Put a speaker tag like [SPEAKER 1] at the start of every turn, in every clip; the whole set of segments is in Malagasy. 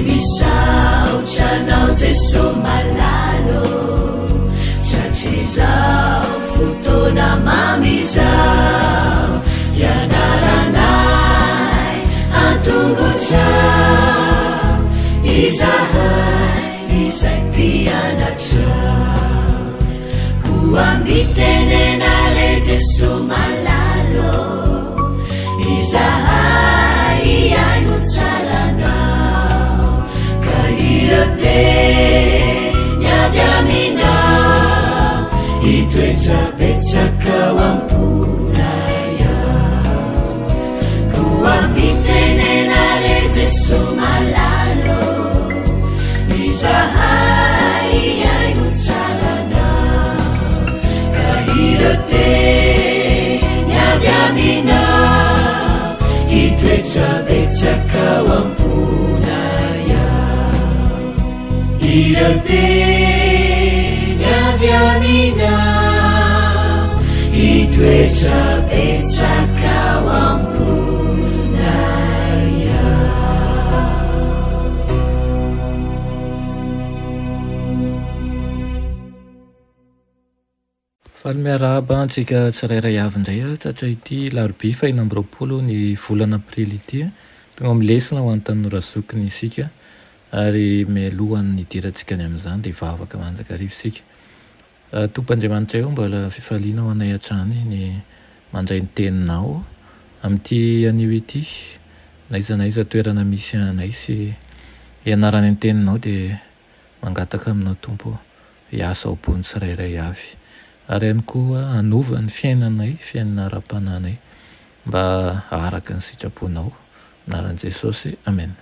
[SPEAKER 1] misaotranao jeso malalo tratrizao fotona mamizao ianaranay antongotrao izahay izay mpianatrao koambitenenare jeso malalo izahay iaino tsaranao ka irate niavy aminao itoetrabetsakao amponaya koambitenenare jeso malalo izahay iaino tsaranao ka irate niavy aminao itoetrabetsakao amponaya irate niavy aminao itoetrabetsakao amponaya
[SPEAKER 2] faly miarahaba antsika tsirairay avy indray a tratra ity laroby fahinambiroapolo ny volana aprily ity tonga amin'ny lesina ho an'ny tanora-zokiny isika ary mialohan'ny idirantsika ny amin'izany dia vavaka manjakarivo isika tompoandriamanitra eo mbola fifaliana ho anay hatrany ny mandray ny teninao amin'ity anio ity na iza na iza toerana misy anay sy ianarany ny teninao dia mangataka aminao tompo hiasa ao bony tsirairay avy ary ihany koa anova ny fiainanay fiainana ara-pananay mba araka ny sitraponao anaran'i Jesosy amen.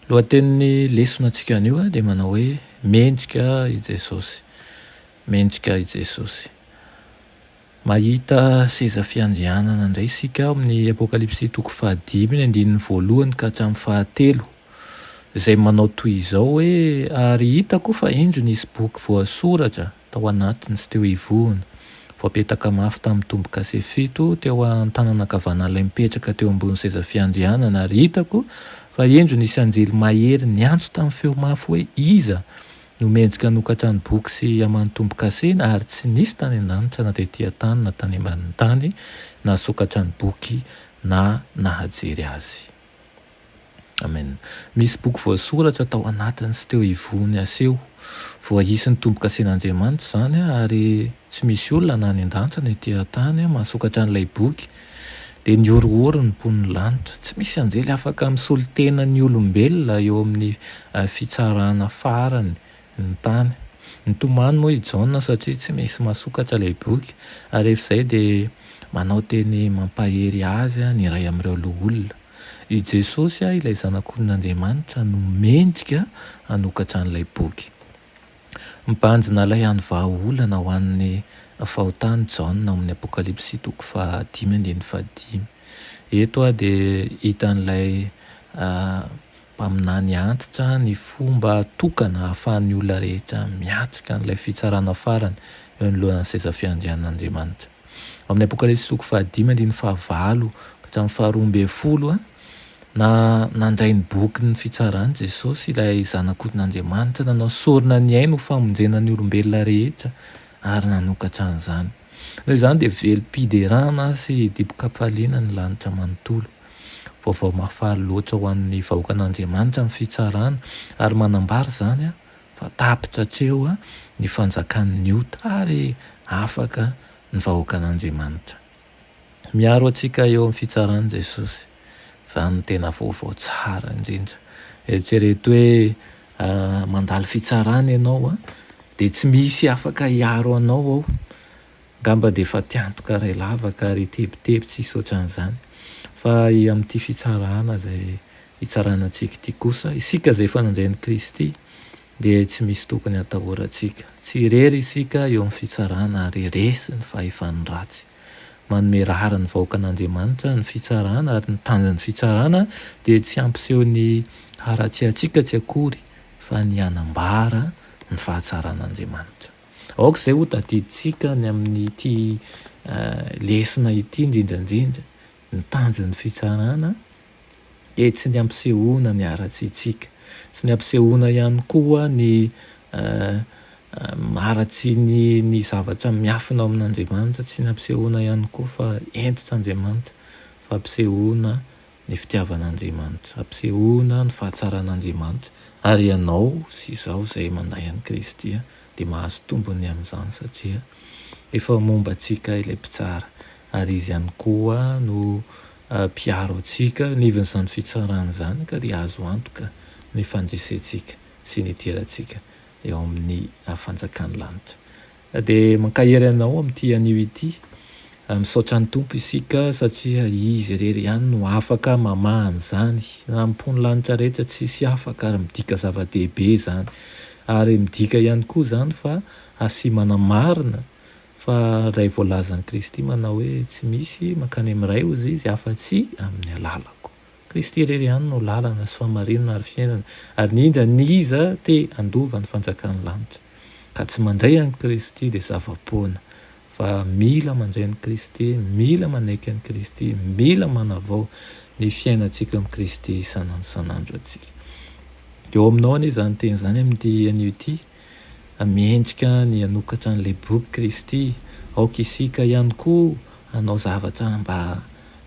[SPEAKER 2] Lohatenin'ny lesona antsika anio dia manao hoe mendrika i Jesosy, mendrika i Jesosy. Mahita seza fiandrianana indray isika amin'ny apokalipsy toko 5:1 ka hatramin'ny 7 izay manao toy izao hoe ary hitako fa indro nisy boky voasoratra tao anatiny sy teo ivohony voapetaka mafy tamin'ny tombo-kase 7 teo an-tanana ankavanan'ilay mipetraka teo ambony seza fiandrianana ary hitako fa indro nisy anjely mahery niantso tamin'ny feo mafy hoe iza no mendrika nokatra ny boky sy haman'ny tombo-kasena ary tsy nisy tany an-danitra na tetỳ tany na tany ambanin'ny tany na sokatra ny boky na nahajery azy. Amen. Misy boky voasoratra tao anatiny sy teo ivohony aseho voaisy ny tombo-kasen'Andriamanitra zany ary tsy misy olona na any an-danitra na etỳ tany mahasokatra an'ilay boky dia niorohoro ny pon'ny lanitra tsy misy anjely afaka misolo tenan'ny olombelona eo amin'ny fitsarana farany ny tany. Nitomany moa i Jaona satria tsy misy mahasokatra ilay boky ary efizay dia manao teny mampahery azy ny iray amin'ireo loholona. I Jesosy ilay zanak'olon'Andriamanitra no mendrika hanokatra an'ilay boky. Mibanjina ilay any vahaolana ho an'ny fahotany Jaona amin'ny apokalipsy toko 5:5. Eto dia hitan'ilay mpaminany antitra ny fomba tokana ahafahan'ny olona rehetra miatrika n'ilay fitsarana farany eo anoloan'ny seza fiandrianan'Andriamanitra. Amin'ny apokalipsy toko 5:9 hatramin'ny 12 na nandray ny boky ny fitsarany Jesosy ilay zanak'olon'Andriamanitra nanao sorona ny ainy ho famonjena ny olombelona rehetra ary nanokatra an'izany. Noho izany dia velom-piderana sy dibo-kapaliana ny lanitra manontolo. Vaovao mahafaly loatra ho an'ny vahoakan'Andriamanitra ny fitsarana ary manambara izany fa tapitra hatreo ny fanjakan'ny ota ary afaka ny vahoakan'Andriamanitra. Miaro antsika eo amin'ny fitsarany Jesosy. Izany tena vaovao tsara indrindra. Eritrereto hoe mandalo fitsarana ianao dia tsy misy afaka hiaro anao ao. Ngamba dia efa tiantoka ray lavaka ary tebiteby tsisy ohatran'izany. Fa amin'ity fitsarana izay hitsaranantsika ity kosa, isika izay efa nandrain'i Kristy dia tsy misy tokony hatahorantsika. Tsy irery isika eo amin'ny fitsarana ary resy ny fahefan'ny ratsy. Manome rara ny vahoakan'Andriamanitra ny fitsarana ary ny tanjon'ny fitsarana dia tsy ampiseho ny haratsiantsika tsy akory fa ny hanambara ny fahatsaran'Andriamanitra. Aok'izay ho tadiditsika ny amin'ny ity lesona ity indrindrandrindra ny tanjon'ny fitsarana de tsy ny ampisehoana ny ara-tsitsika, tsy ny ampisehoana ihany koa ny aratsy ny zavatra miafina amin'Andriamanitra, tsy ny ampisehoana ihany koa fa entitr'Andriamanitra, fa ampisehoana ny fitiavan'Andriamanitra, ampisehoana ny fahatsaran'Andriamanitra. Ary ianao sy izao zay manday an'i Kristy dia mahazo tombony amin'izany satria efa momba antsika ilay mpitsara, ary izy ihany koa no mpiaro antsika nivon'izany fitsarana izany ka dia azo antoka ny fandresentsika sy ny tirantsika eo amin'ny fanjakany lanitra. Dia mankahery anao amin'ity anio ity, misaotra ny tompo isika satria izy irery ihany no afaka mamaha an'izany. Na ampony lanitra rehetra tsisy afaka, ary midika zava-dehibe zany, ary midika ihany koa zany fa asimana marina fa ray voalazan'i Kristy manao hoe tsy misy mankany amin'ray ozy izy afa-tsy amin'ny alalako. Kristy irery ihany no lalana sy famarinana ary fiainana, ary nindra niza te andova ny fanjakany lanitra. Ka tsy mandray an'i Kristy dia zava-poana, fa mila mandray an'i Kristy, mila manaiky an'i Kristy, mila manavao ny fiainantsika amin'i Kristy isanandro atsika. Eo aminao anie izany teny izany amin'ity anio ity, miendrika ny hanokatra an'ilay boky Kristy, aoka isika ihany koa hanao zavatra mba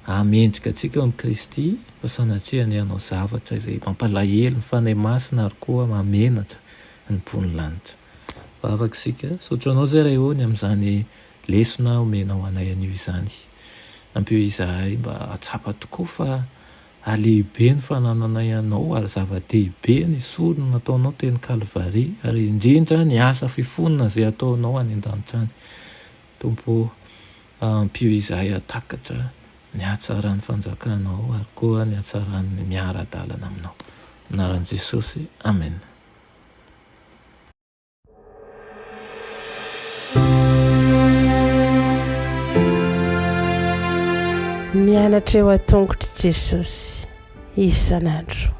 [SPEAKER 2] hamendrika antsika amin'i Kristy, fa sanatria ny hanao zavatra izay mampalahelo ny fanahy masina ary koa mamenatra ny mpony lanitra. Fa afaka isika saotranao zay raha eo ny amin'izany lesona omenao anay anio izany. Ampio izahay mba atsapa tokoa fa alehibe ny fanananay anao, ary zava-dehibe ny sorona nataonao teny Kalvari, ary indrindra ny asa fifonina zay ataonao any an-danitra any. Tompo, ampio izahay atakatra ny hatsaran'ny fanjakanao ary koa ny hatsaran'ny miara-dalana aminao. Anaran'i Jesosy, amen.
[SPEAKER 3] Mianatra eo an-tongotry Jesosy isanandro.